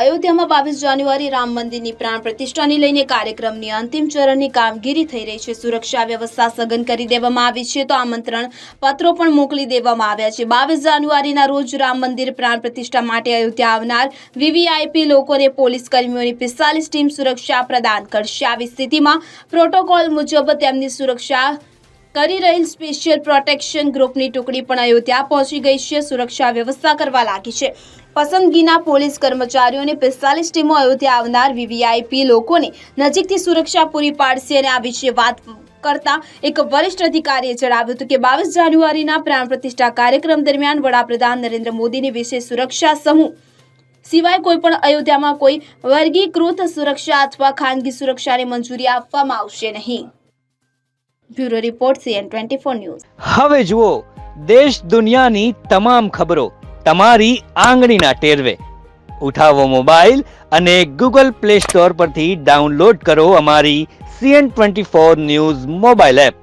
અયોધ્યામાં 22 જાન્યુઆરી રામ મંદિરની પ્રાણ પ્રતિષ્ઠાને લઈને કાર્યક્રમની અંતિમ ચરણની કામગીરી થઈ રહી છે। સુરક્ષા વ્યવસ્થા સઘન કરી દેવામાં આવી છે તો આમંત્રણ પત્રો પણ મોકલી દેવામાં આવ્યા છે। 22 જાન્યુઆરીના રોજ રામ મંદિર પ્રાણ પ્રતિષ્ઠા માટે અયોધ્યા આવનાર વીવીઆઈપી લોકોને પોલીસ કર્મીઓની 45 ટીમ સુરક્ષા પ્રદાન કરશે। આવી સ્થિતિમાં પ્રોટોકોલ મુજબ તેમની સુરક્ષા કરી રહેલ સ્પેશિયલ પ્રોટેક્શન ગ્રુપની ટુકડી પણ અયોધ્યા પહોંચી ગઈ છે। સુરક્ષા વ્યવસ્થા કરવા લાગી છે। પસંદગીના પોલીસ કર્મચારીઓને 45 ટીમો અયોધ્યા આવનાર વીવીઆઈપી લોકોને નજીકથી સુરક્ષા પૂરી પાડશે। અને આ વિશે વાત કરતા એક વરિષ્ઠ અધિકારીએ જણાવ્યું હતું કે 22 જાન્યુઆરીના પ્રાણ પ્રતિષ્ઠા કાર્યક્રમ દરમિયાન વડાપ્રધાન નરેન્દ્ર મોદીની વિશેષ સુરક્ષા સમૂહ સિવાય કોઈપણ અયોધ્યામાં કોઈ વર્ગીકૃત સુરક્ષા અથવા ખાનગી સુરક્ષાને મંજૂરી આપવામાં આવશે નહીં। Bureau report CN24 news. હવે જુઓ દેશ દુનિયાની તમામ ખબરો તમારી આંગળીના ટેરવે। ઉઠાવો મોબાઈલ અને ગૂગલ પ્લે સ્ટોર પરથી ડાઉનલોડ કરો અમારી CN24 ન્યૂઝ મોબાઈલ એપ।